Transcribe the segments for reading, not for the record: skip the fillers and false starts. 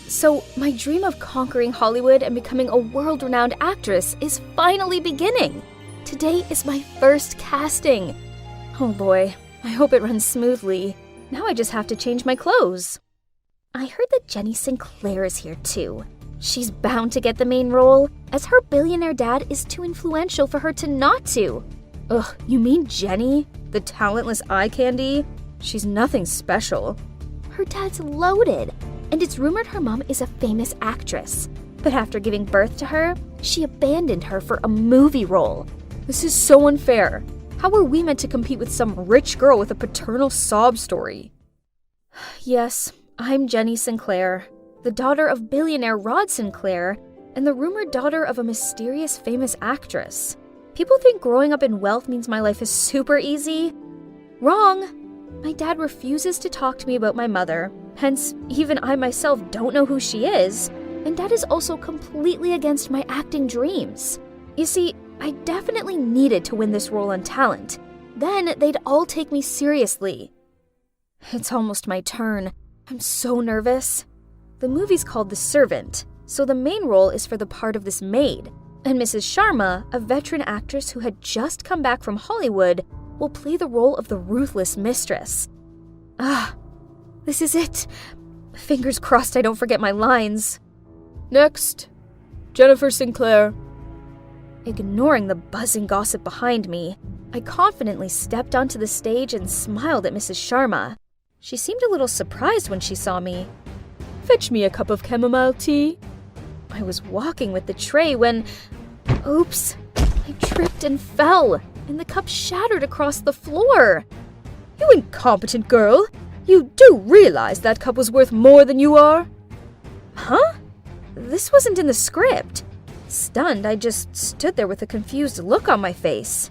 So my dream of conquering Hollywood and becoming a world-renowned actress is finally beginning. Today is my first casting. Oh boy, I hope it runs smoothly. Now I just have to change my clothes. I heard that Jenny Sinclair is here too. She's bound to get the main role, as her billionaire dad is too influential for her to not to. Ugh, you mean Jenny? The talentless eye candy? She's nothing special. Her dad's loaded, and it's rumored her mom is a famous actress. But after giving birth to her, she abandoned her for a movie role. This is so unfair. How are we meant to compete with some rich girl with a paternal sob story? Yes, I'm Jenny Sinclair, the daughter of billionaire Rod Sinclair and the rumored daughter of a mysterious famous actress. People think growing up in wealth means my life is super easy. Wrong! My dad refuses to talk to me about my mother, hence even I myself don't know who she is, and Dad is also completely against my acting dreams. You see, I definitely needed to win this role on talent. Then they'd all take me seriously. It's almost my turn. I'm so nervous. The movie's called The Servant, so the main role is for the part of this maid. And Mrs. Sharma, a veteran actress who had just come back from Hollywood, will play the role of the ruthless mistress. This is it. Fingers crossed I don't forget my lines. Next, Jennifer Sinclair. Ignoring the buzzing gossip behind me, I confidently stepped onto the stage and smiled at Mrs. Sharma. She seemed a little surprised when she saw me. Fetch me a cup of chamomile tea. I was walking with the tray when... Oops! I tripped and fell, and the cup shattered across the floor. You incompetent girl! You do realize that cup was worth more than you are? Huh? This wasn't in the script. Stunned, I just stood there with a confused look on my face.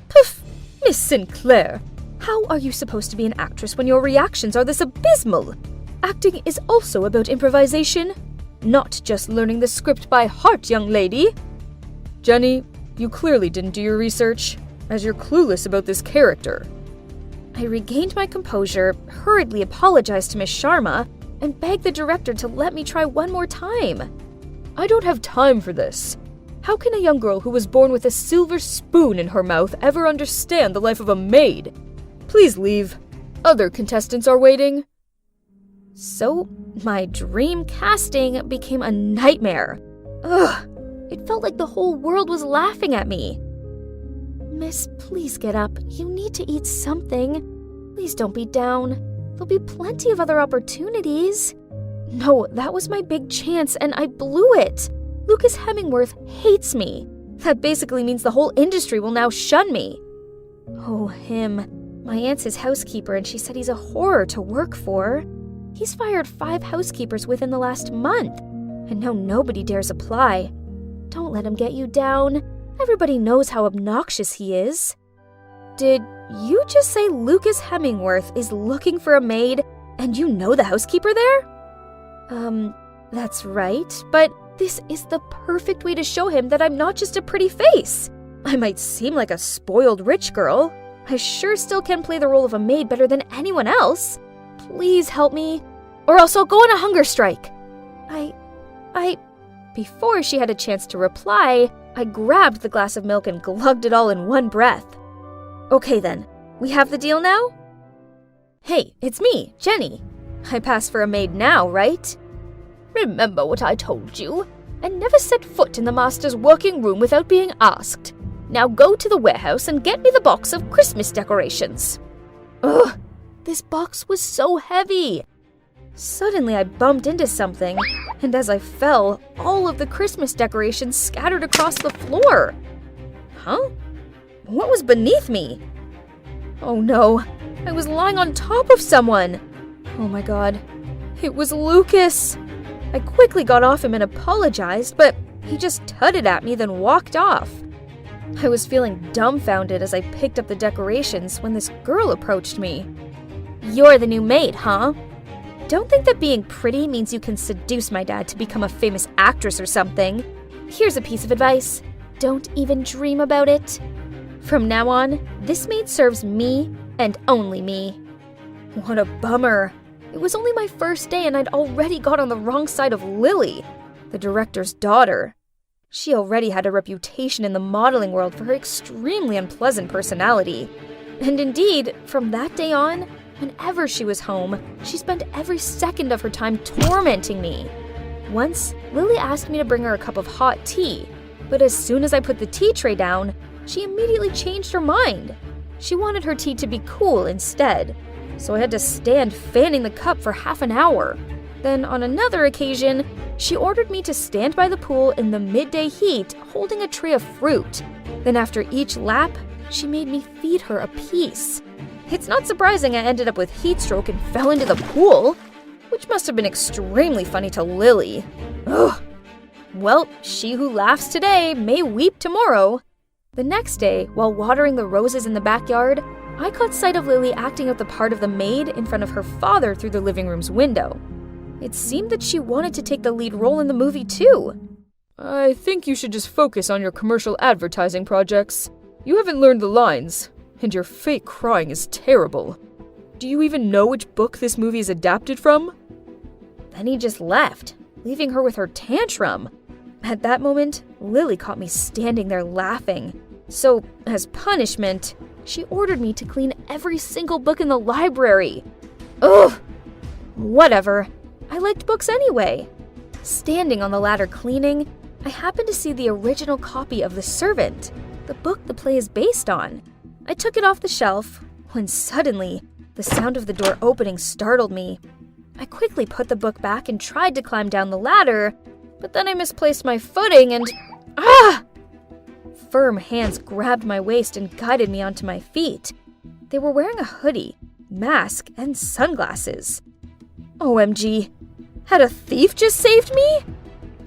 Poof! Miss Sinclair, how are you supposed to be an actress when your reactions are this abysmal? Acting is also about improvisation, not just learning the script by heart, young lady. Jenny, you clearly didn't do your research, as you're clueless about this character. I regained my composure, hurriedly apologized to Miss Sharma, and begged the director to let me try one more time. I don't have time for this. How can a young girl who was born with a silver spoon in her mouth ever understand the life of a maid? Please leave. Other contestants are waiting. So, my dream casting became a nightmare. Ugh, it felt like the whole world was laughing at me. Miss, please get up. You need to eat something. Please don't be down. There'll be plenty of other opportunities. No, that was my big chance, and I blew it. Lucas Hemingworth hates me. That basically means the whole industry will now shun me. Oh, him. My aunt's his housekeeper, and she said he's a horror to work for. He's fired 5 housekeepers within the last month, and now nobody dares apply. Don't let him get you down. Everybody knows how obnoxious he is. Did you just say Lucas Hemingworth is looking for a maid, and you know the housekeeper there? That's right, but this is the perfect way to show him that I'm not just a pretty face. I might seem like a spoiled rich girl. I sure still can play the role of a maid better than anyone else. Please help me, or else I'll go on a hunger strike. Before she had a chance to reply, I grabbed the glass of milk and glugged it all in one breath. Okay then, we have the deal now? Hey, it's me, Jenny. I pass for a maid now, right? Remember what I told you, and never set foot in the master's working room without being asked. Now go to the warehouse and get me the box of Christmas decorations. Ugh, this box was so heavy. Suddenly I bumped into something, and as I fell, all of the Christmas decorations scattered across the floor. Huh? What was beneath me? Oh no, I was lying on top of someone. Oh my god, it was Lucas. I quickly got off him and apologized, but he just tutted at me, then walked off. I was feeling dumbfounded as I picked up the decorations when this girl approached me. You're the new maid, huh? Don't think that being pretty means you can seduce my dad to become a famous actress or something. Here's a piece of advice. Don't even dream about it. From now on, this maid serves me and only me. What a bummer. It was only my first day and I'd already got on the wrong side of Lily, the director's daughter. She already had a reputation in the modeling world for her extremely unpleasant personality. And indeed, from that day on, whenever she was home, she spent every second of her time tormenting me. Once, Lily asked me to bring her a cup of hot tea, but as soon as I put the tea tray down, she immediately changed her mind. She wanted her tea to be cool instead, so I had to stand fanning the cup for half an hour. Then, on another occasion, she ordered me to stand by the pool in the midday heat holding a tray of fruit. Then after each lap, she made me feed her a piece. It's not surprising I ended up with heat stroke and fell into the pool, which must have been extremely funny to Lily. Ugh. Well, she who laughs today may weep tomorrow. The next day, while watering the roses in the backyard, I caught sight of Lily acting out the part of the maid in front of her father through the living room's window. It seemed that she wanted to take the lead role in the movie too. I think you should just focus on your commercial advertising projects. You haven't learned the lines, and your fake crying is terrible. Do you even know which book this movie is adapted from? Then he just left, leaving her with her tantrum. At that moment, Lily caught me standing there laughing. So, as punishment, she ordered me to clean every single book in the library. Ugh! Whatever. I liked books anyway. Standing on the ladder cleaning, I happened to see the original copy of The Servant, the book the play is based on. I took it off the shelf, when suddenly, the sound of the door opening startled me. I quickly put the book back and tried to climb down the ladder, but then I misplaced my footing and… Ah! Firm hands grabbed my waist and guided me onto my feet. They were wearing a hoodie, mask, and sunglasses. OMG, had a thief just saved me?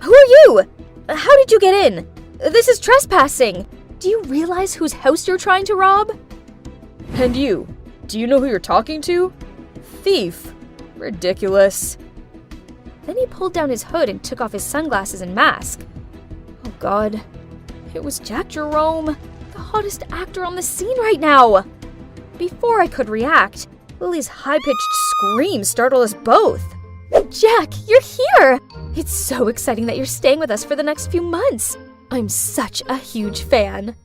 Who are you? How did you get in? This is trespassing. Do you realize whose house you're trying to rob? And you, do you know who you're talking to? Thief. Ridiculous. Then he pulled down his hood and took off his sunglasses and mask. Oh God, it was Jack Jerome, the hottest actor on the scene right now. Before I could react, Lily's high-pitched scream startled us both. Jack, you're here! It's so exciting that you're staying with us for the next few months. I'm such a huge fan.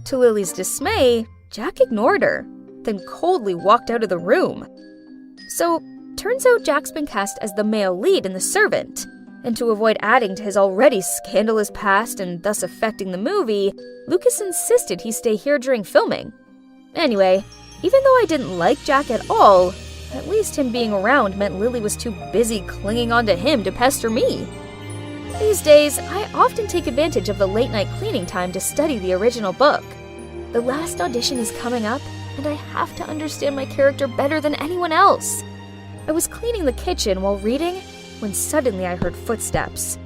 To Lily's dismay, Jack ignored her, then coldly walked out of the room. So, turns out Jack's been cast as the male lead in The Servant, and to avoid adding to his already scandalous past and thus affecting the movie, Lucas insisted he stay here during filming. Anyway, even though I didn't like Jack at all, at least him being around meant Lily was too busy clinging onto him to pester me. These days, I often take advantage of the late-night cleaning time to study the original book. The last audition is coming up, and I have to understand my character better than anyone else. I was cleaning the kitchen while reading when suddenly I heard footsteps.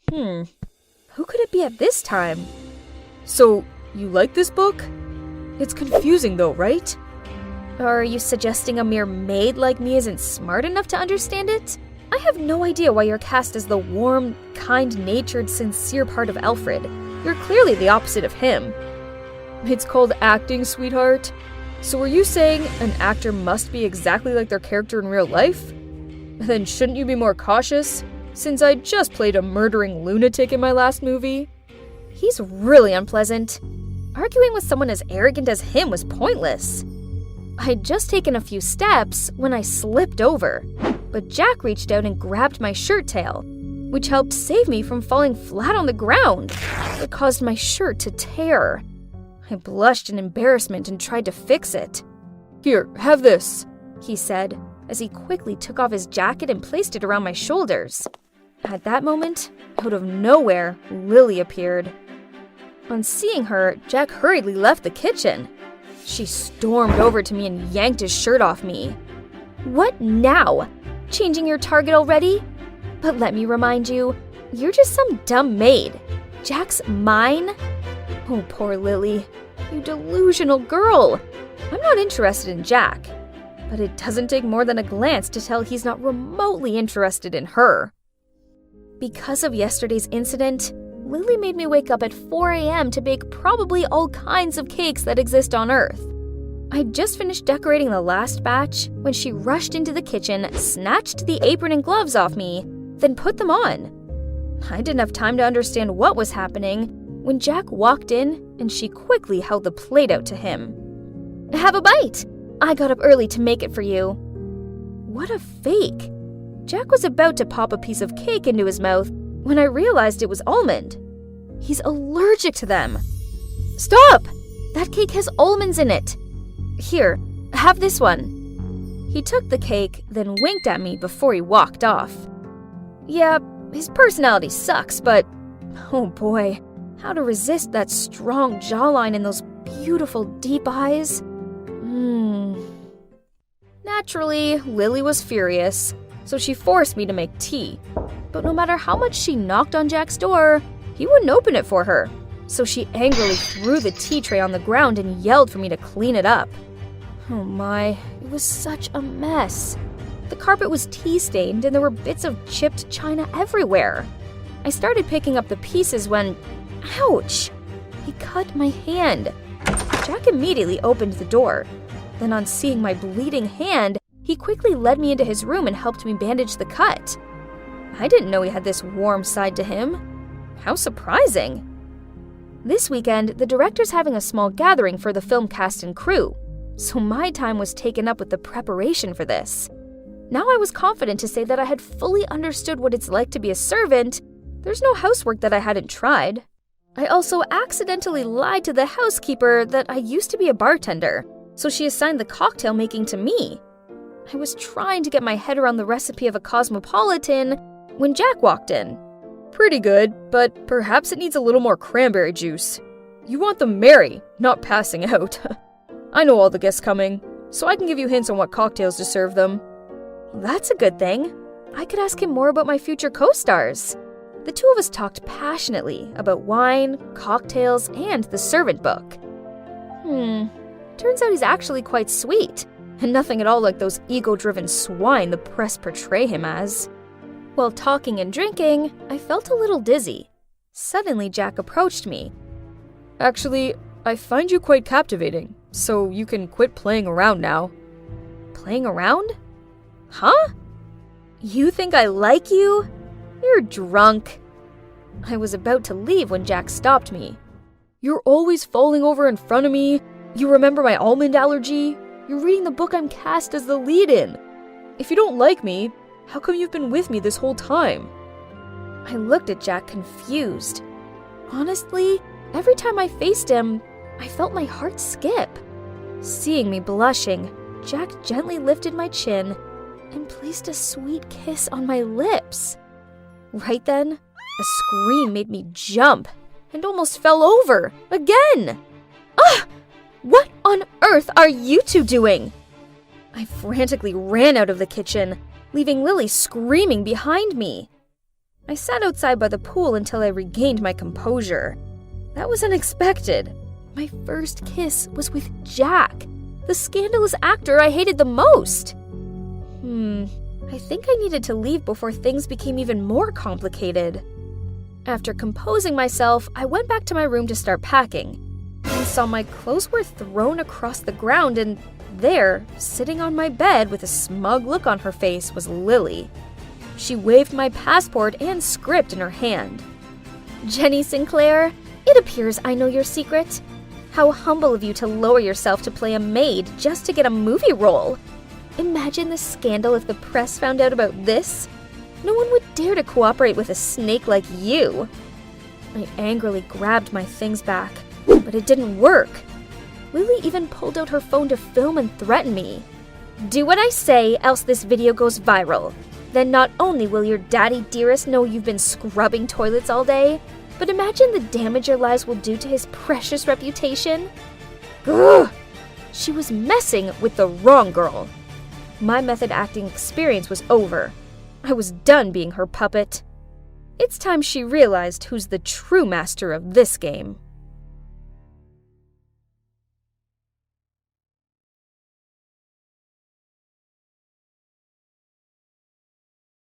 Who could it be at this time? So, you like this book? It's confusing though, right? Are you suggesting a mere maid like me isn't smart enough to understand it? I have no idea why you're cast as the warm, kind-natured, sincere part of Alfred. You're clearly the opposite of him. It's called acting, sweetheart. So are you saying an actor must be exactly like their character in real life? Then shouldn't you be more cautious, since I just played a murdering lunatic in my last movie? He's really unpleasant. Arguing with someone as arrogant as him was pointless. I'd just taken a few steps when I slipped over, but Jack reached out and grabbed my shirt tail, which helped save me from falling flat on the ground. It caused my shirt to tear. I blushed in embarrassment and tried to fix it. Here, have this, he said, as he quickly took off his jacket and placed it around my shoulders. At that moment, out of nowhere, Lily appeared. On seeing her, Jack hurriedly left the kitchen. She stormed over to me and yanked his shirt off me. What now? Changing your target already? But let me remind you, you're just some dumb maid. Jack's mine? Oh, poor Lily. You delusional girl. I'm not interested in Jack. But it doesn't take more than a glance to tell he's not remotely interested in her. Because of yesterday's incident, Lily made me wake up at 4 a.m. to bake probably all kinds of cakes that exist on Earth. I'd just finished decorating the last batch when she rushed into the kitchen, snatched the apron and gloves off me, then put them on. I didn't have time to understand what was happening when Jack walked in and she quickly held the plate out to him. "Have a bite! I got up early to make it for you." What a fake! Jack was about to pop a piece of cake into his mouth when I realized it was almond. He's allergic to them. "Stop! That cake has almonds in it. Here, have this one." He took the cake, then winked at me before he walked off. Yeah, his personality sucks, but oh boy, how to resist that strong jawline and those beautiful deep eyes? Naturally, Lily was furious, so she forced me to make tea. But no matter how much she knocked on Jack's door, he wouldn't open it for her. So she angrily threw the tea tray on the ground and yelled for me to clean it up. Oh my, it was such a mess. The carpet was tea-stained and there were bits of chipped china everywhere. I started picking up the pieces when, ouch! He cut my hand. Jack immediately opened the door. Then on seeing my bleeding hand, he quickly led me into his room and helped me bandage the cut. I didn't know he had this warm side to him. How surprising! This weekend, the director's having a small gathering for the film cast and crew, so my time was taken up with the preparation for this. Now I was confident to say that I had fully understood what it's like to be a servant. There's no housework that I hadn't tried. I also accidentally lied to the housekeeper that I used to be a bartender, so she assigned the cocktail making to me. I was trying to get my head around the recipe of a cosmopolitan when Jack walked in. Pretty good, but perhaps it needs a little more cranberry juice. You want them merry, not passing out. I know all the guests coming, so I can give you hints on what cocktails to serve them. That's a good thing. I could ask him more about my future co-stars. The two of us talked passionately about wine, cocktails, and the servant book. Turns out he's actually quite sweet, and nothing at all like those ego-driven swine the press portray him as. While talking and drinking, I felt a little dizzy. Suddenly, Jack approached me. Actually, I find you quite captivating, so you can quit playing around now. Playing around? Huh? You think I like you? You're drunk. I was about to leave when Jack stopped me. You're always falling over in front of me. You remember my almond allergy? You're reading the book I'm cast as the lead in. If you don't like me, how come you've been with me this whole time? I looked at Jack confused. Honestly, every time I faced him, I felt my heart skip. Seeing me blushing, Jack gently lifted my chin and placed a sweet kiss on my lips. Right then, a scream made me jump and almost fell over again. Ah! What on earth are you two doing? I frantically ran out of the kitchen, leaving Lily screaming behind me. I sat outside by the pool until I regained my composure. That was unexpected. My first kiss was with Jack, the scandalous actor I hated the most. I think I needed to leave before things became even more complicated. After composing myself, I went back to my room to start packing. I saw my clothes were thrown across the ground, and there, sitting on my bed with a smug look on her face, was Lily. She waved my passport and script in her hand. "Jenny Sinclair, it appears I know your secret. How humble of you to lower yourself to play a maid just to get a movie role. Imagine the scandal if the press found out about this. No one would dare to cooperate with a snake like you." I angrily grabbed my things back, but it didn't work. Lily even pulled out her phone to film and threaten me. "Do what I say, else this video goes viral. Then not only will your daddy dearest know you've been scrubbing toilets all day, but imagine the damage your lies will do to his precious reputation." Ugh! She was messing with the wrong girl. My method acting experience was over. I was done being her puppet. It's time she realized who's the true master of this game.